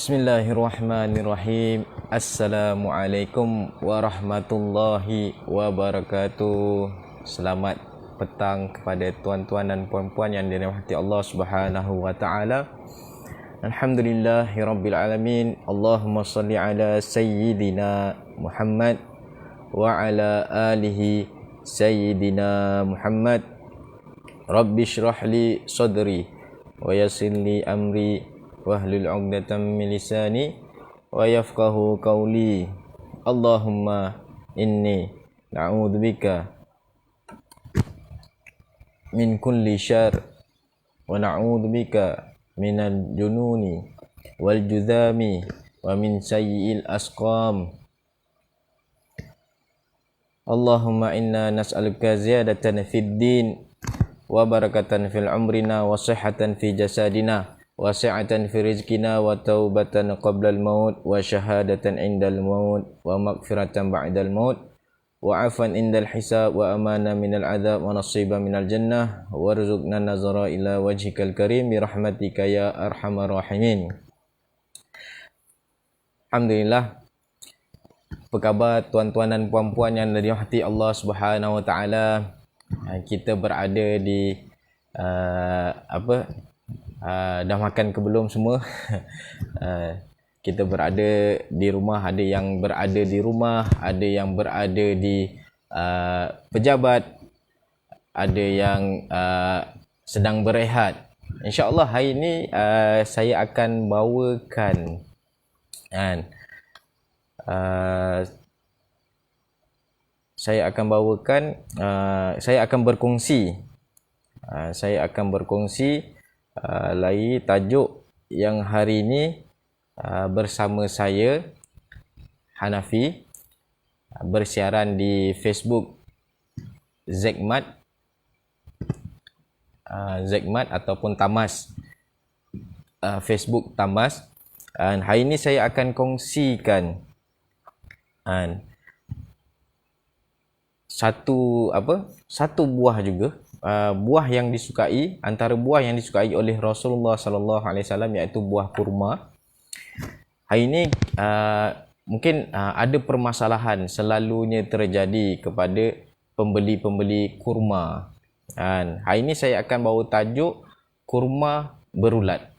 Bismillahirrahmanirrahim. Assalamualaikum warahmatullahi wabarakatuh. Selamat petang kepada tuan-tuan dan puan-puan yang dirahmati Allah Subhanahu wa taala. Alhamdulillahirabbil alamin. Allahumma shalli ala sayyidina Muhammad wa ala alihi sayyidina Muhammad. Rabbi shrah li sadri wa yassir li amri wahlul 'uqdatam min lisani wa yafqahu qawli. Allahumma inni na'udzubika min kulli syarr wa na'udzubika minal jununi wal judhami wa min sayyi'il asqam. Allahumma inna nas'aluka ziyadatan fid din wa barakatan fil umrina wa sihhatan fi jasadina wa sa'atan fi rizqina wa taubatan qabla al-maut wa syahadatan indal maut wa maghfiratan ba'dal maut wa 'afwan indal hisab wa amana minal 'adzab wa nasiban minal jannah warzuqna nazara ila wajhikal karim bi rahmatika ya arhamar rahimin. Alhamdulillah. Apa khabar tuan-tuan dan puan-puan yang dirahmati Allah Subhanahu wa taala? Kita berada di dah makan ke belum semua? Kita berada di rumah, ada yang berada di rumah, ada yang berada di pejabat, ada yang sedang berehat. InsyaAllah hari ini saya akan bawakan saya akan berkongsi lagi tajuk yang hari ini bersama saya Hanafi, bersiaran di Facebook Zekmat ataupun Tamas, Facebook Tamas. Hari ini saya akan kongsikan satu buah juga, buah yang disukai, antara buah yang disukai oleh Rasulullah sallallahu alaihi wasallam, iaitu buah kurma. Hari ini mungkin ada permasalahan selalunya terjadi kepada pembeli-pembeli kurma. Hari ini saya akan bawa tajuk kurma berulat.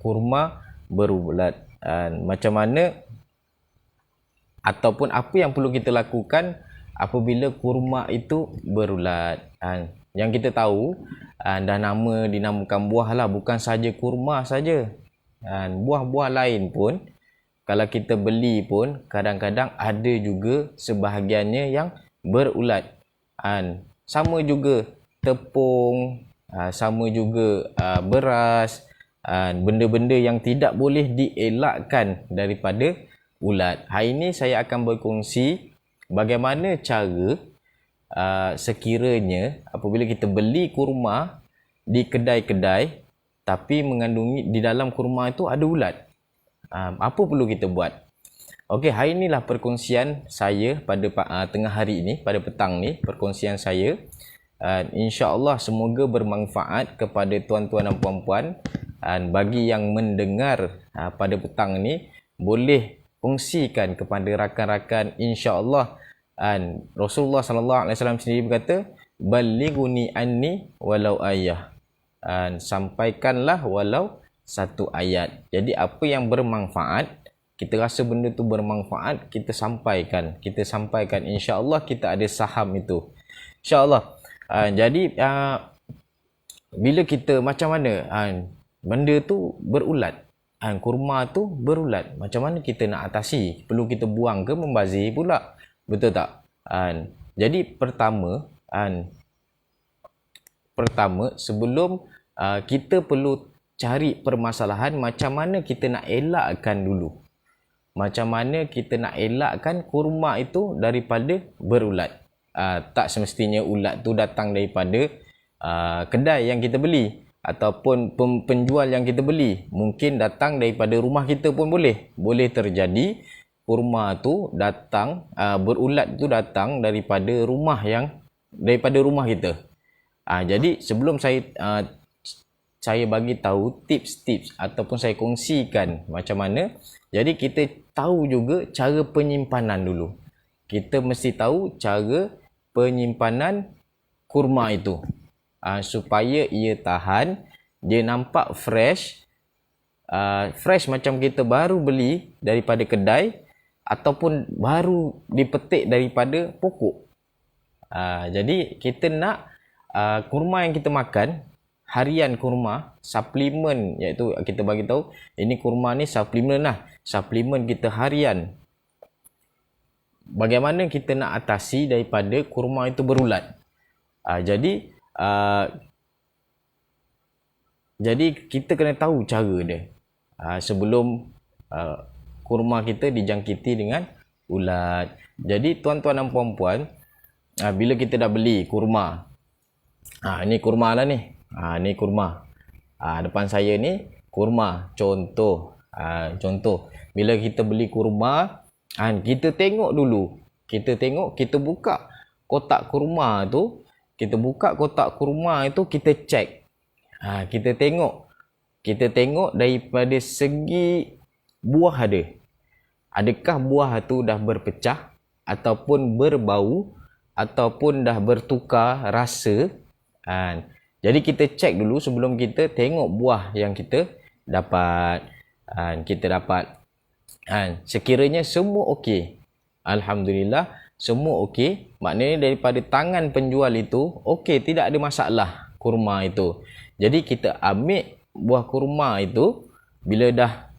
Kurma berulat. Macam mana ataupun apa yang perlu kita lakukan apabila kurma itu berulat. Yang kita tahu, dah dinamakan buah lah, bukan saja kurma saja. Buah-buah lain pun kalau kita beli pun kadang-kadang ada juga sebahagiannya yang berulat. Sama juga tepung, sama juga beras, benda-benda yang tidak boleh dielakkan daripada ulat. Hari ini saya akan berkongsi bagaimana cara sekiranya apabila kita beli kurma di kedai-kedai tapi mengandungi di dalam kurma itu ada ulat. Apa perlu kita buat? Okey, hari inilah perkongsian saya pada tengah hari ini, pada petang ni, perkongsian saya. InsyaAllah semoga bermanfaat kepada tuan-tuan dan puan-puan. Bagi yang mendengar pada petang ni, boleh kongsikan kepada rakan-rakan. InsyaAllah Rasulullah sallallahu alaihi wasallam sendiri berkata, "Ballighuni anni walau ayah." Sampaikanlah walau satu ayat. Jadi apa yang bermanfaat, kita rasa benda tu bermanfaat, kita sampaikan. InsyaAllah kita ada saham itu. InsyaAllah. Jadi bila kita macam mana benda tu berulat, kurma tu berulat, macam mana kita nak atasi? Perlu kita buang ke membazir pula? Betul tak? Jadi pertama sebelum kita perlu cari permasalahan macam mana kita nak elakkan dulu. Macam mana kita nak elakkan kurma itu daripada berulat. Tak semestinya ulat tu datang daripada kedai yang kita beli ataupun penjual yang kita beli. Mungkin datang daripada rumah kita pun boleh. Boleh terjadi kurma tu datang, berulat tu datang daripada rumah kita. Jadi sebelum saya saya bagi tahu tips-tips ataupun saya kongsikan macam mana. Jadi kita tahu juga cara penyimpanan dulu. Kita mesti tahu cara penyimpanan kurma itu. Supaya ia tahan, dia nampak fresh. Fresh macam kita baru beli daripada kedai ataupun baru dipetik daripada pokok. Jadi kita nak kurma yang kita makan, harian kurma, suplemen, iaitu kita bagi tahu ini kurma ni suplemen lah, suplemen kita harian. Bagaimana kita nak atasi daripada kurma itu berulat? Jadi kita kena tahu cara dia sebelum kurma kita dijangkiti dengan ulat. Jadi tuan-tuan dan puan-puan, bila kita dah beli kurma, ni kurma lah ni. Ni kurma. Depan saya ni kurma. Contoh. Bila kita beli kurma, kita tengok dulu. Kita buka kotak kurma tu. Kita cek. Kita tengok daripada segi buah dia. Adakah buah tu dah berpecah ataupun berbau ataupun dah bertukar rasa. Jadi kita cek dulu sebelum kita tengok buah yang kita dapat. Sekiranya semua okey, alhamdulillah semua okey, maknanya daripada tangan penjual itu okey, tidak ada masalah kurma itu. Jadi kita ambil buah kurma itu bila dah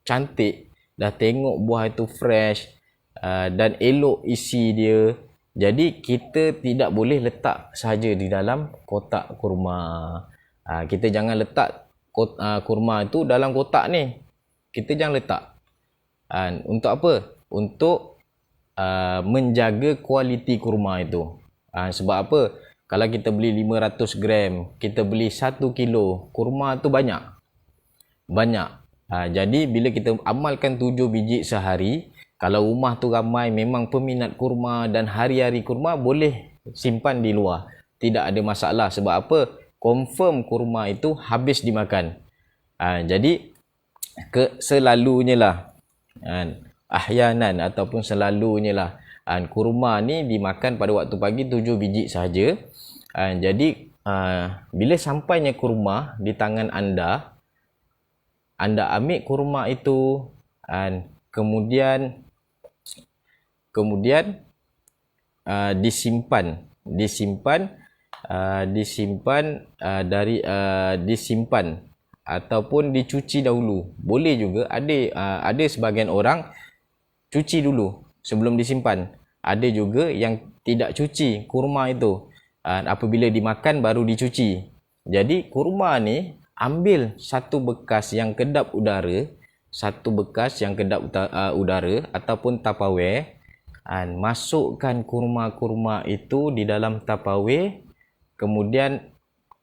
cantik, dah tengok buah itu fresh dan elok isi dia. Jadi kita tidak boleh letak sahaja di dalam kotak kurma. Kita jangan letak kurma itu dalam kotak ni. Kita jangan letak. Untuk apa? Untuk menjaga kualiti kurma itu. Sebab apa? Kalau kita beli 500 gram, kita beli 1 kilo, kurma tu banyak. Jadi bila kita amalkan 7 biji sehari, kalau rumah tu ramai memang peminat kurma dan hari-hari kurma, boleh simpan di luar. Tidak ada masalah. Sebab apa? Confirm kurma itu habis dimakan. Jadi selalunya lah, ahyanan ataupun selalunya lah, kurma ni dimakan pada waktu pagi 7 biji sahaja. Jadi bila sampainya kurma di tangan anda ambil kurma itu, kemudian disimpan ataupun dicuci dahulu. Boleh juga ada sebahagian orang cuci dulu sebelum disimpan. Ada juga yang tidak cuci kurma itu. Apabila dimakan baru dicuci. Jadi kurma ni ambil satu bekas yang kedap udara, ataupun Tupperware, masukkan kurma-kurma itu di dalam Tupperware, kemudian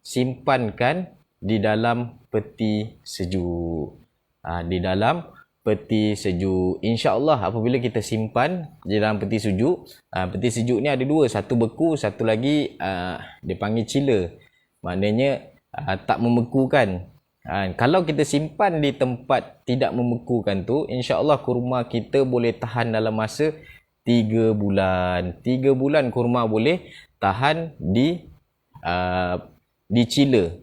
simpankan di dalam peti sejuk. InsyaAllah apabila kita simpan di dalam peti sejuk ni ada dua, satu beku, satu lagi dia panggil chiller, maknanya tak membekukan. Kalau kita simpan di tempat tidak membekukan tu, insya-Allah kurma kita boleh tahan dalam masa 3 bulan. 3 bulan kurma boleh tahan di chiller.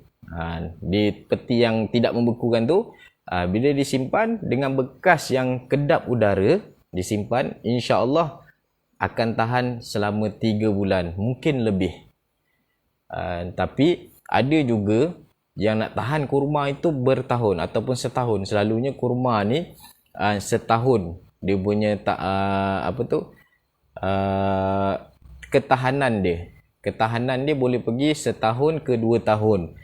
Di peti yang tidak membekukan tu, bila disimpan dengan bekas yang kedap udara, disimpan, insya-Allah akan tahan selama 3 bulan, mungkin lebih. Tapi ada juga yang nak tahan kurma itu bertahun ataupun setahun. Selalunya kurma ni setahun dia punya ketahanan dia boleh pergi setahun ke 2 tahun.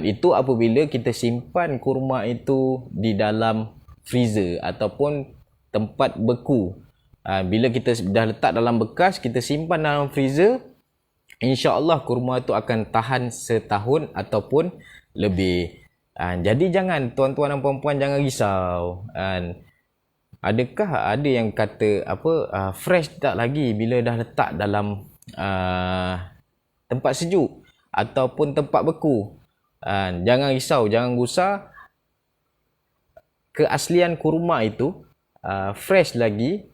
Itu apabila kita simpan kurma itu di dalam freezer ataupun tempat beku. Bila kita dah letak dalam bekas, kita simpan dalam freezer, insya-Allah kurma itu akan tahan setahun ataupun lebih. Jadi jangan, tuan-tuan dan puan-puan, jangan risau. Adakah ada yang kata fresh tak lagi bila dah letak dalam tempat sejuk ataupun tempat beku? Jangan risau, jangan gusar. Keaslian kurma itu fresh lagi.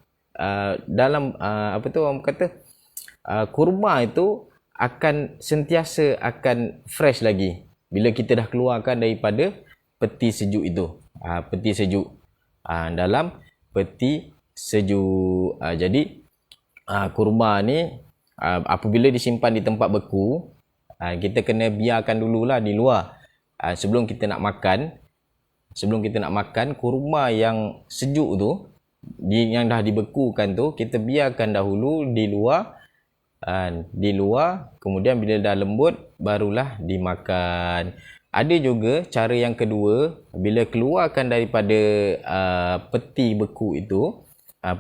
Dalam apa tu orang kata, kurma itu akan sentiasa akan fresh lagi bila kita dah keluarkan daripada peti sejuk itu. Peti sejuk, dalam peti sejuk. Jadi kurma ni apabila disimpan di tempat beku, kita kena biarkan dululah di luar sebelum kita nak makan. Sebelum kita nak makan, kurma yang sejuk tu, yang dah dibekukan tu, kita biarkan dahulu di luar. Kemudian bila dah lembut, barulah dimakan. Ada juga cara yang kedua, bila keluarkan daripada peti beku itu,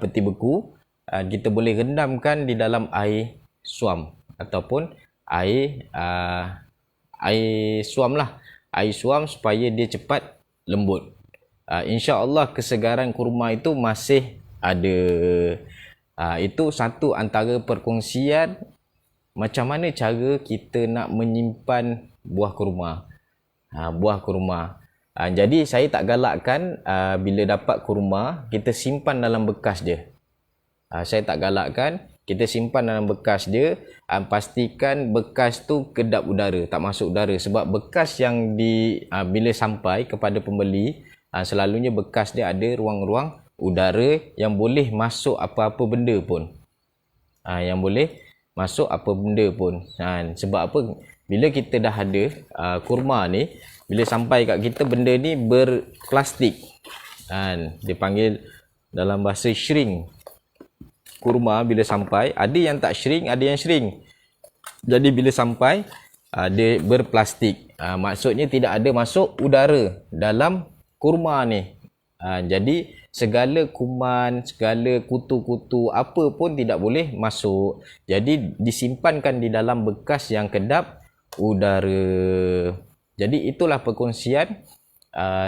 peti beku, kita boleh rendamkan di dalam air suam ataupun air suam lah. Air suam supaya dia cepat lembut. InsyaAllah kesegaran kurma itu masih ada. Itu satu antara perkongsian macam mana cara kita nak menyimpan buah kurma. Buah kurma. Jadi saya tak galakkan bila dapat kurma, kita simpan dalam bekas dia. Saya tak galakkan kita simpan dalam bekas dia. Pastikan bekas tu kedap udara, tak masuk udara. Sebab bekas yang bila sampai kepada pembeli, selalunya bekas dia ada ruang-ruang udara yang boleh masuk apa-apa benda pun. Yang boleh masuk apa benda pun. Sebab apa? Bila kita dah ada kurma ni, bila sampai kat kita, benda ni berplastik. Dia panggil dalam bahasa shrink. Kurma bila sampai, ada yang tak shrink, ada yang shrink. Jadi bila sampai, dia berplastik. Maksudnya tidak ada masuk udara dalam kurma ni. Jadi segala kuman, segala kutu-kutu apa pun tidak boleh masuk. Jadi disimpankan di dalam bekas yang kedap udara. Jadi itulah perkongsian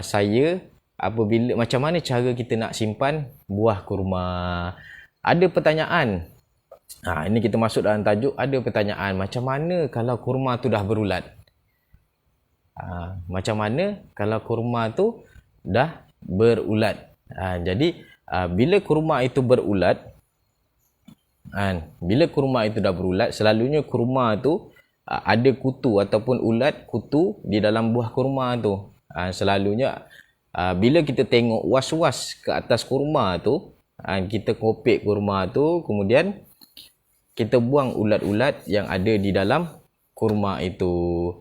saya apabila macam mana cara kita nak simpan buah kurma. Ada pertanyaan. Ini kita masuk dalam tajuk. Ada pertanyaan, macam mana kalau kurma tu dah berulat? Macam mana kalau kurma tu dah berulat? Jadi bila kurma itu berulat, bila kurma itu dah berulat, selalunya kurma tu ada kutu ataupun ulat kutu di dalam buah kurma tu. Selalunya bila kita tengok was-was ke atas kurma tu, kita kopek kurma tu, kemudian kita buang ulat-ulat yang ada di dalam kurma itu.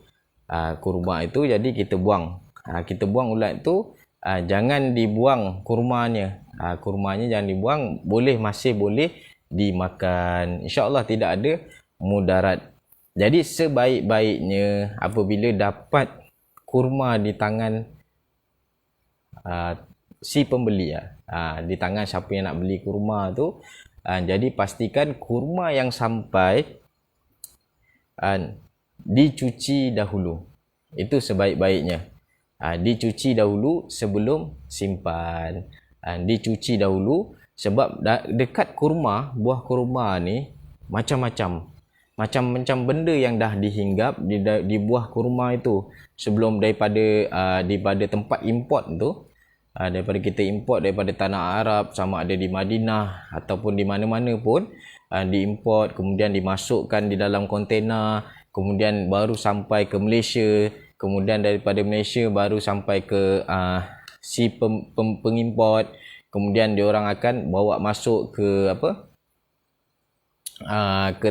Kurma itu jadi kita buang. Kita buang ulat tu, jangan dibuang kurmanya. Kurmanya jangan dibuang, masih boleh dimakan. InsyaAllah tidak ada mudarat. Jadi sebaik-baiknya apabila dapat kurma di tangan si pembeli, di tangan siapa yang nak beli kurma tu, jadi pastikan kurma yang sampai dicuci dahulu. Itu sebaik-baiknya. Dicuci dahulu sebelum simpan. Dicuci dahulu sebab dekat kurma, buah kurma ni macam-macam benda yang dah dihinggap di buah kurma itu sebelum daripada tempat import tu. Daripada kita import daripada tanah Arab, sama ada di Madinah ataupun di mana-mana pun, diimport, kemudian dimasukkan di dalam kontena, kemudian baru sampai ke Malaysia, kemudian daripada Malaysia baru sampai ke si pengimport, kemudian diorang akan bawa masuk ke ke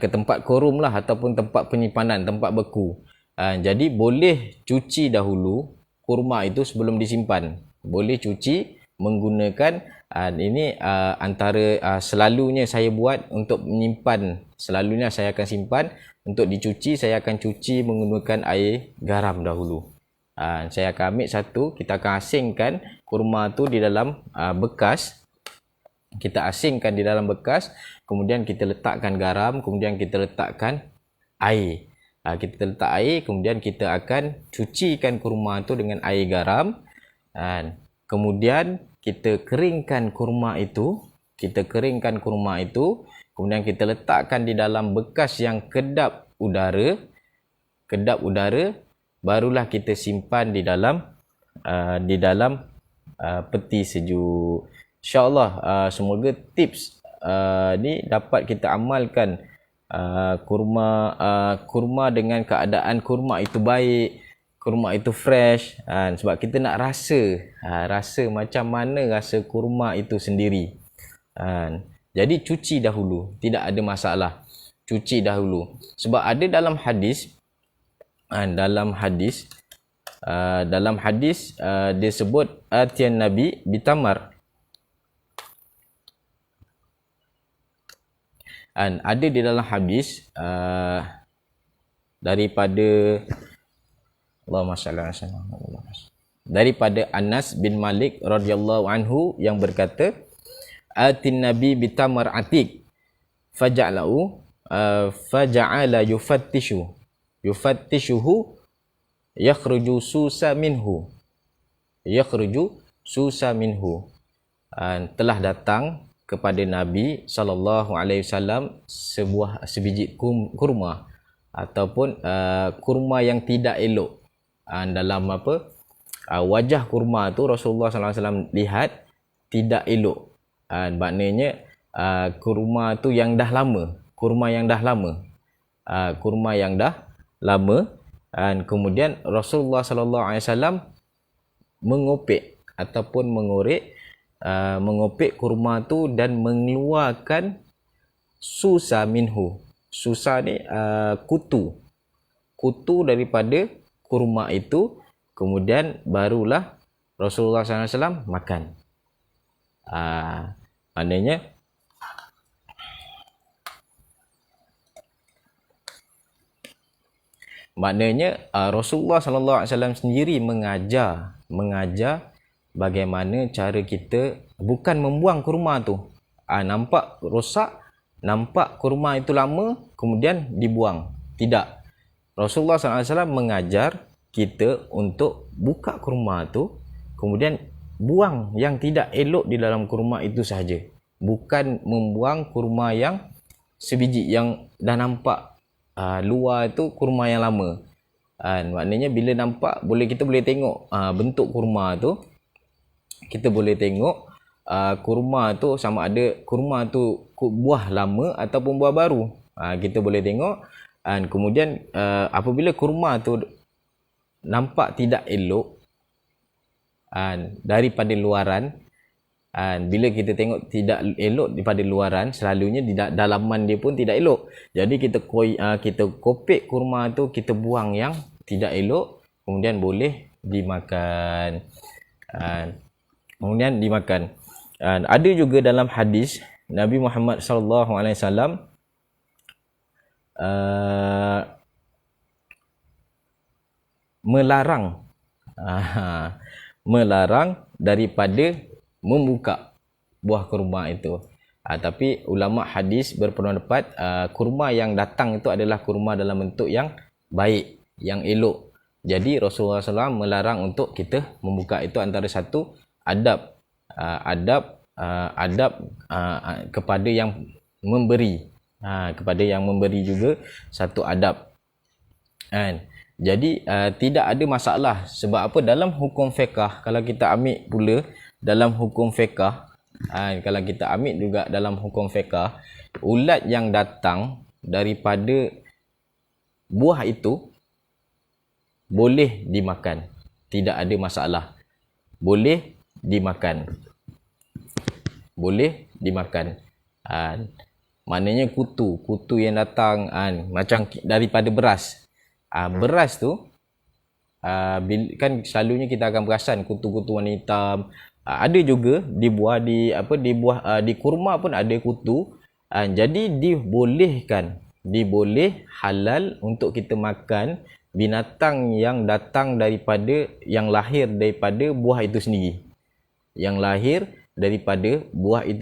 tempat korum lah, ataupun tempat penyimpanan, tempat beku. Jadi boleh cuci dahulu kurma itu sebelum disimpan. Boleh cuci menggunakan ini antara selalunya saya buat untuk menyimpan. Selalunya saya akan simpan untuk dicuci, saya akan cuci menggunakan air garam dahulu. Saya akan ambil satu, kita akan asingkan kurma tu di dalam bekas. Kita asingkan di dalam bekas, kemudian kita letakkan garam, kemudian kita letakkan air. Kita letak air, kemudian kita akan cucikan kurma tu dengan air garam. Kemudian kita keringkan kurma itu. Kemudian kita letakkan di dalam bekas yang kedap udara. kedap udara, barulah kita simpan di dalam peti sejuk. InsyaAllah semoga tips ni dapat kita amalkan. Kurma dengan keadaan kurma itu baik, kurma itu fresh, sebab kita nak rasa macam mana rasa kurma itu sendiri. Jadi cuci dahulu, tidak ada masalah. Cuci dahulu. Sebab ada dalam hadis dia sebut atiyan nabi bitamar. Ada di dalam hadis daripada Allahumma shalli ala sayyidina Muhammad, daripada Anas bin Malik radhiyallahu anhu yang berkata, atin nabi bitamar atik faja'ala yufattishuhu yakhruju susa minhu. Telah datang kepada Nabi SAW sebiji kurma ataupun kurma yang tidak elok. Dalam wajah kurma tu Rasulullah SAW lihat tidak elok. Maknanya kurma tu yang dah lama, kurma yang dah lama. Kemudian Rasulullah SAW mengopek ataupun mengopek kurma tu dan mengeluarkan susa minhu. Susa ni kutu daripada kurma itu. Kemudian barulah Rasulullah SAW makan. Maknanya Rasulullah SAW sendiri mengajar bagaimana cara kita bukan membuang kurma tu. Nampak rosak, nampak kurma itu lama, kemudian dibuang. Tidak. Rasulullah SAW mengajar kita untuk buka kurma tu, kemudian buang yang tidak elok di dalam kurma itu sahaja. Bukan membuang kurma yang sebiji yang dah nampak luar itu kurma yang lama. Maknanya bila nampak, kita boleh tengok bentuk kurma tu. Kita boleh tengok kurma tu sama ada kurma tu buah lama ataupun buah baru. Kita boleh tengok. Kemudian apabila kurma tu nampak tidak elok daripada luaran, bila kita tengok tidak elok daripada luaran, selalunya di dalaman dia pun tidak elok. Jadi kita kopek kurma tu, kita buang yang tidak elok, kemudian boleh dimakan. Ada juga dalam hadis Nabi Muhammad SAW melarang daripada membuka buah kurma itu. Tapi ulama hadis berpendapat kurma yang datang itu adalah kurma dalam bentuk yang baik, yang elok. Jadi Rasulullah SAW melarang untuk kita membuka. Itu antara satu adab kepada yang memberi. Kepada yang memberi juga satu adab. Jadi tidak ada masalah. Sebab apa? Dalam hukum fiqah, kalau kita ambil pula dalam hukum fiqah, kalau kita ambil juga dalam hukum fiqah, ulat yang datang daripada buah itu boleh dimakan. Tidak ada masalah. Boleh dimakan. Maknanya kutu yang datang macam daripada beras. Beras tu kan selalunya kita akan perasan kutu-kutu warna hitam. Ada juga di kurma pun ada kutu. Jadi diboleh halal untuk kita makan binatang yang datang daripada, yang lahir daripada buah itu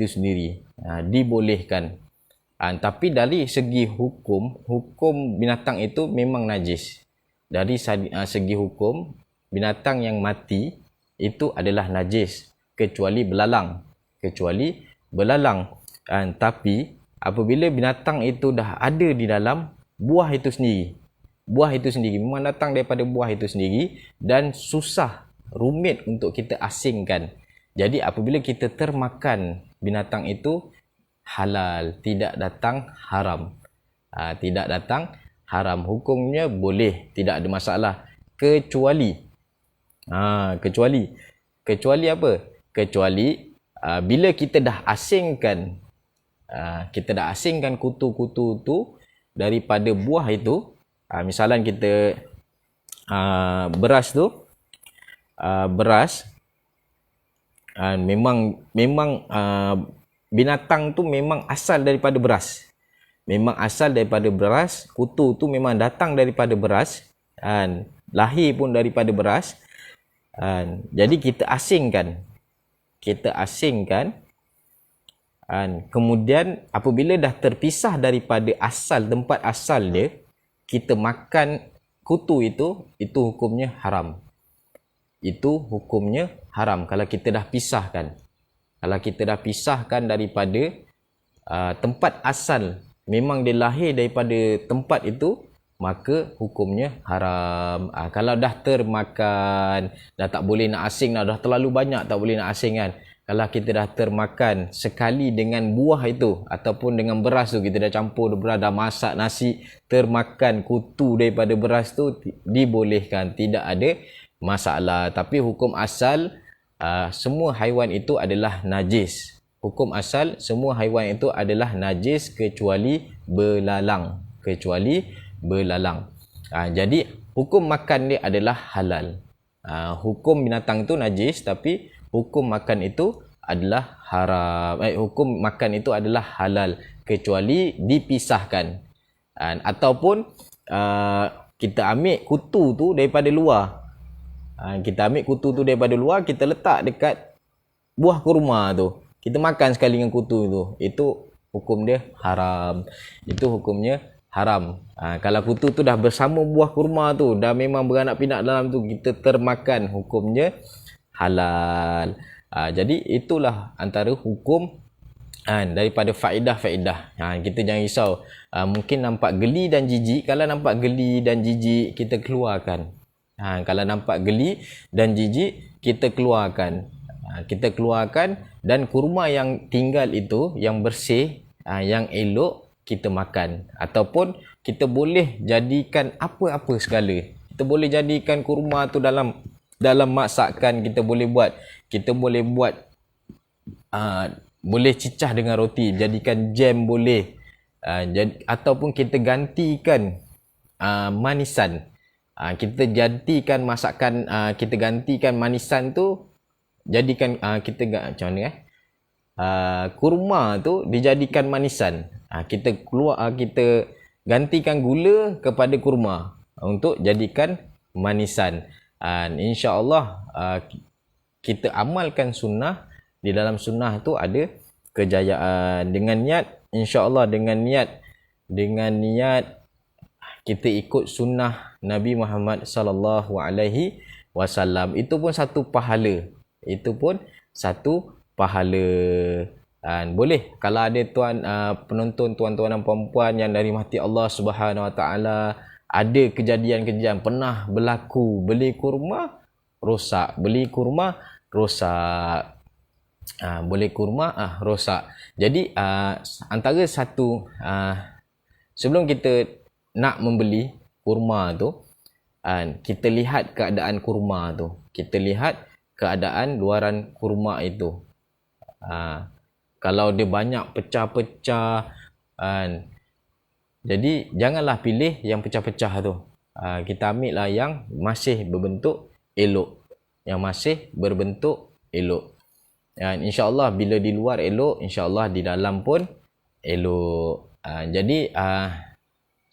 sendiri. Dibolehkan. Tapi dari segi hukum binatang itu memang najis. Dari segi hukum, binatang yang mati itu adalah najis kecuali belalang. Tapi apabila binatang itu dah ada di dalam buah itu sendiri, buah itu sendiri, memang datang daripada buah itu sendiri dan susah, rumit untuk kita asingkan. Jadi apabila kita termakan binatang itu, halal, tidak datang haram. Tidak datang haram, hukumnya boleh, tidak ada masalah, kecuali kecuali apa? Kecuali bila kita dah asingkan kutu-kutu tu daripada buah itu. Misalan kita beras tu, memang binatang tu memang asal daripada beras. Kutu tu memang datang daripada beras, lahir pun daripada beras. Jadi kita asingkan. Kemudian apabila dah terpisah daripada tempat asal dia, kita makan kutu itu hukumnya haram. Kalau kita dah pisahkan. Kalau kita dah pisahkan daripada tempat asal, memang dia lahir daripada tempat itu, maka hukumnya haram. Kalau dah termakan, dah tak boleh nak asing dah terlalu banyak, tak boleh nak asing kan. Kalau kita dah termakan sekali dengan buah itu ataupun dengan beras tu, kita dah campur beras, dah masak nasi, termakan kutu daripada beras tu, dibolehkan, tidak ada masalah. Tapi hukum asal, semua haiwan itu adalah najis. Hukum asal, semua haiwan itu adalah najis kecuali belalang. Jadi hukum makan dia adalah halal. Hukum binatang itu najis, tapi hukum makan itu adalah haram. Hukum makan itu adalah halal kecuali dipisahkan. Ataupun kita ambil kutu tu daripada luar. Kita letak dekat buah kurma tu. Kita makan sekali dengan kutu tu. Itu hukum dia haram. Kalau kutu tu dah bersama buah kurma tu, dah memang beranak pinak dalam tu, kita termakan, hukumnya halal. Jadi itulah antara hukum daripada faedah-faedah. Kita jangan risau. Mungkin nampak geli dan jijik. Kalau nampak geli dan jijik, kita keluarkan. Kita keluarkan dan kurma yang tinggal itu, yang bersih, yang elok, kita makan. Ataupun kita boleh jadikan apa-apa segala. Kita boleh jadikan kurma tu dalam masakan. Kita boleh buat boleh cicah dengan roti, jadikan jam boleh. Ataupun kita gantikan manisan. Kita gantikan masakan, kita gantikan manisan tu, jadikan macam mana kurma tu dijadikan manisan. Kita gantikan gula kepada kurma untuk jadikan manisan. InsyaAllah kita amalkan sunnah. Di dalam sunnah tu ada kejayaan. Dengan niat, insyaAllah dengan niat kita ikut sunnah Nabi Muhammad sallallahu alaihi wasallam, itu pun satu pahala. Boleh kalau ada penonton, tuan-tuan dan puan-puan yang dari rahmati Allah Subhanahu wa taala, ada kejadian pernah berlaku beli kurma rosak. Jadi antara satu, sebelum kita nak membeli kurma tu, kita lihat keadaan kurma tu. Kita lihat keadaan luaran kurma itu. Kalau dia banyak pecah-pecah, jadi janganlah pilih yang pecah-pecah tu. Kita ambil lah yang masih berbentuk elok. InsyaAllah bila di luar elok, insyaAllah di dalam pun elok. Jadi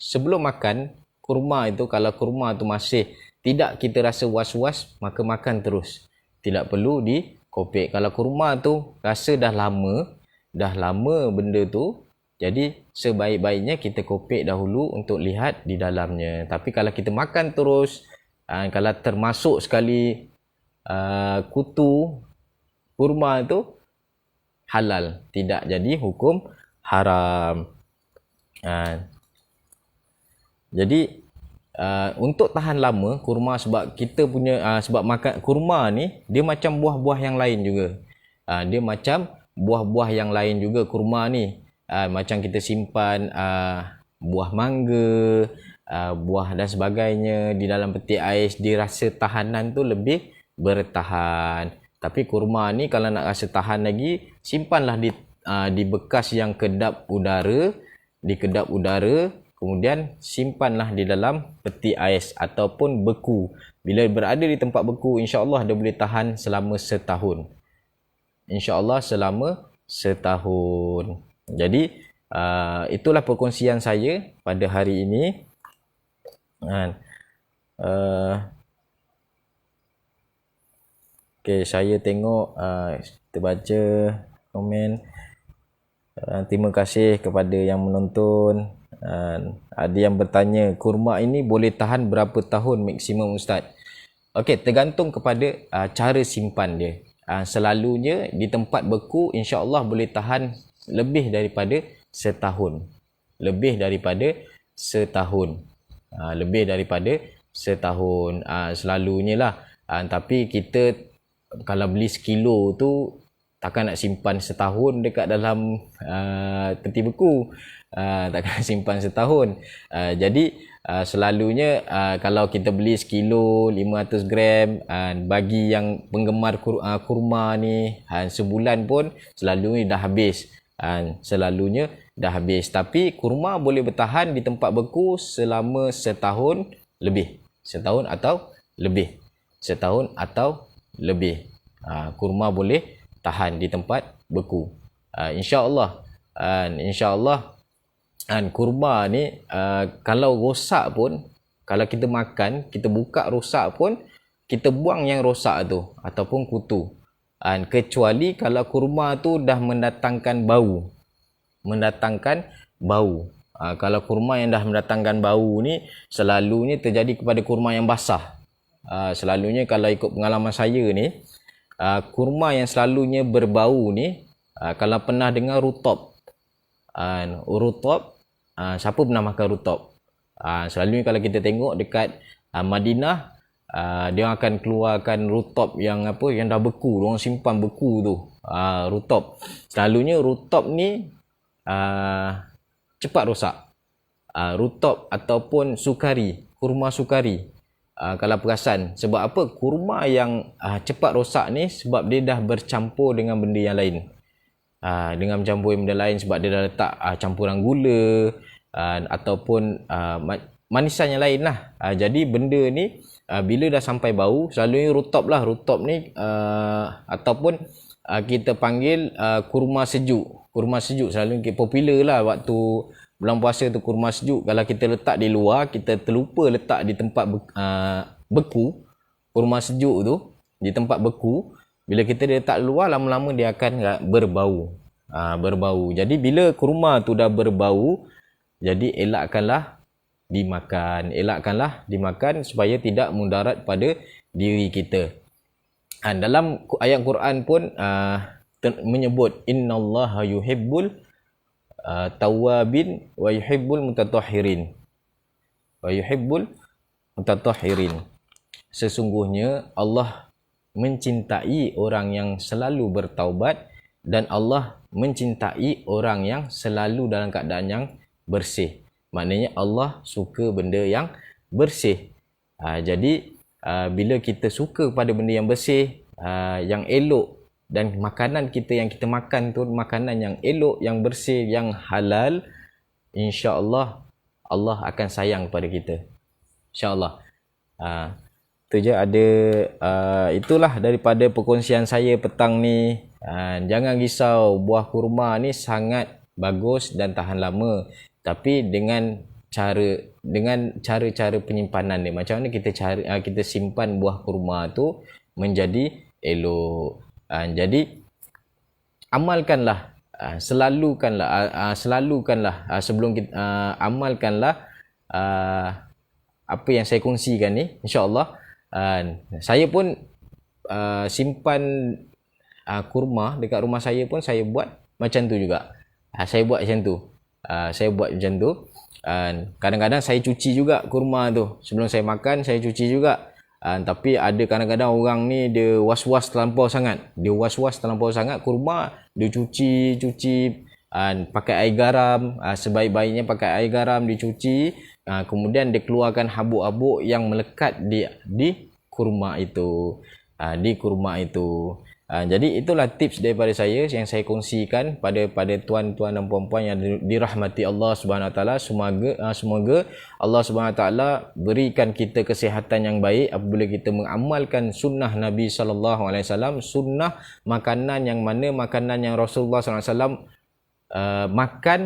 sebelum makan kurma itu, kalau kurma tu masih tidak kita rasa was-was, maka makan terus. Tidak perlu dikopek. Kalau kurma tu rasa dah lama benda tu, jadi sebaik-baiknya kita kopek dahulu untuk lihat di dalamnya. Tapi kalau kita makan terus, kalau termasuk sekali kutu kurma itu, halal, tidak jadi hukum haram. Jadi untuk tahan lama kurma, sebab kita punya sebab makan kurma ni dia macam buah-buah yang lain juga. Dia macam buah-buah yang lain juga kurma ni. Macam kita simpan buah mangga, buah dan sebagainya di dalam peti ais, dia rasa tahanan tu lebih bertahan. Tapi kurma ni kalau nak rasa tahan lagi, simpanlah di bekas yang kedap udara, di kedap udara. Kemudian simpanlah di dalam peti ais ataupun beku. Bila berada di tempat beku, insya-Allah dia boleh tahan selama setahun. InsyaAllah selama setahun. Jadi itulah perkongsian saya pada hari ini. Okay, saya tengok, kita baca komen. Terima kasih kepada yang menonton. Ada yang bertanya, kurma ini boleh tahan berapa tahun maksimum Ustaz? Okey, tergantung kepada cara simpan dia. Selalunya di tempat beku, insya-Allah boleh tahan lebih daripada setahun. Lebih daripada setahun. Lebih daripada setahun. Selalunya lah. Tapi kita kalau beli sekilo tu, takkan nak simpan setahun dekat dalam peti beku. Takkan simpan setahun. Jadi selalunya kalau kita beli sekilo 500 gram, bagi yang penggemar kurma ni, sebulan pun selalunya dah habis. Selalunya dah habis. Tapi kurma boleh bertahan di tempat beku selama setahun lebih. Setahun atau lebih. Setahun atau lebih. Kurma boleh tahan di tempat beku. InsyaAllah. InsyaAllah. Kurma ni kalau rosak pun, kalau kita makan, kita buka rosak pun, kita buang yang rosak tu ataupun kutu. Kecuali kalau kurma tu dah mendatangkan bau. Mendatangkan bau. Kalau kurma yang dah mendatangkan bau ni selalunya terjadi kepada kurma yang basah. Selalunya kalau ikut pengalaman saya ni, kurma yang selalunya berbau ni, kalau pernah dengar rutop. Rutop, siapa pernah makan rutop? Selalunya kalau kita tengok dekat Madinah, dia akan keluarkan rutop yang yang dah beku, diorang simpan beku tu. Rutop. Selalunya rutop ni cepat rosak. Rutop ataupun sukari, kurma sukari. Kalau perasan, sebab apa? Kurma yang cepat rosak ni sebab dia dah bercampur dengan benda yang lain. Dengan mencampur benda lain sebab dia dah letak campuran gula ataupun manisan yang lain lah. Jadi benda ni bila dah sampai bau, selalunya rutop lah. Rutop ni ataupun kita panggil kurma sejuk. Kurma sejuk selalunya popular lah waktu bulan puasa tu, kurma sejuk. Kalau kita letak di luar, kita terlupa letak di tempat beku, kurma sejuk tu di tempat beku, bila kita letak luar, lama-lama dia akan berbau. Berbau. Jadi bila kurma tu dah berbau, jadi elakkanlah dimakan. Elakkanlah dimakan supaya tidak mudarat pada diri kita. Dalam ayat Quran pun menyebut innallaha yuhibbul tawabin wa yuhibbul mutatahhirin. Wa yuhibbul mutatahhirin. Sesungguhnya Allah mencintai orang yang selalu bertaubat dan Allah mencintai orang yang selalu dalam keadaan yang bersih. Maknanya Allah suka benda yang bersih. Jadi bila kita suka pada benda yang bersih, yang elok, dan makanan kita yang kita makan tu makanan yang elok, yang bersih, yang halal, insya-Allah Allah akan sayang pada kita. Insya-Allah. Itu je ada, itulah daripada perkongsian saya petang ni. Jangan risau, buah kurma ni sangat bagus dan tahan lama, tapi dengan cara-cara penyimpanan dia. Macam mana kita simpan buah kurma tu menjadi elok. Jadi amalkanlah, selalukanlah sebelum kita amalkanlah apa yang saya kongsikan ni, insya-Allah. Saya pun simpan kurma dekat rumah saya pun saya buat macam tu juga. Saya buat macam tu. Kadang-kadang saya cuci juga kurma tu. Sebelum saya makan, saya cuci juga. Tapi ada kadang-kadang orang ni dia was-was terlampau sangat. Dia was-was terlampau sangat kurma, dia cuci pakai air garam. Sebaik-baiknya pakai air garam, dicuci. Kemudian dia keluarkan habuk-habuk yang melekat di kurma itu. Jadi itulah tips daripada saya yang saya kongsikan pada tuan-tuan dan puan-puan yang dirahmati Allah Subhanahu Wa Taala. Semoga Allah Subhanahu Wa Taala berikan kita kesihatan yang baik apabila kita mengamalkan sunnah Nabi sallallahu alaihi wasallam, sunnah makanan yang mana makanan yang Rasulullah sallallahu alaihi wasallam makan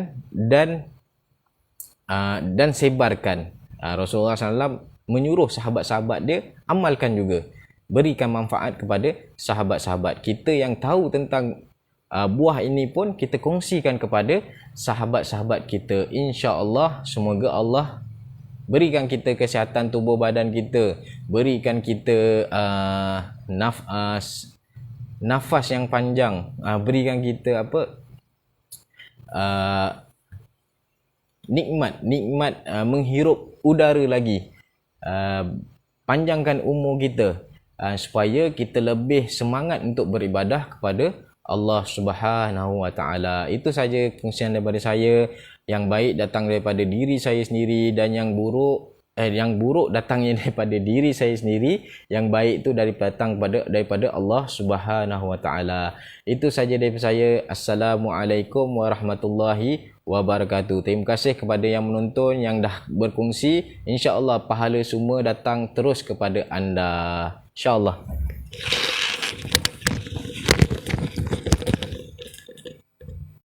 dan sebarkan. Rasulullah sallallahu alaihi wasallam menyuruh sahabat-sahabat dia amalkan juga. Berikan manfaat kepada sahabat-sahabat. Kita yang tahu tentang buah ini pun kita kongsikan kepada sahabat-sahabat kita. InsyaAllah semoga Allah berikan kita kesihatan tubuh badan kita, berikan kita nafas yang panjang, berikan kita nikmat menghirup udara lagi, panjangkan umur kita, supaya kita lebih semangat untuk beribadah kepada Allah Subhanahu Wa Taala. Itu saja kongsian daripada saya. Yang baik datang daripada diri saya sendiri, dan yang buruk datangnya daripada diri saya sendiri. Yang baik itu datang daripada Allah Subhanahu Wa Taala. Itu saja daripada saya. Assalamualaikum warahmatullahi wabarakatuh. Terima kasih kepada yang menonton, yang dah berkongsi. InsyaAllah pahala semua datang terus kepada anda. InsyaAllah.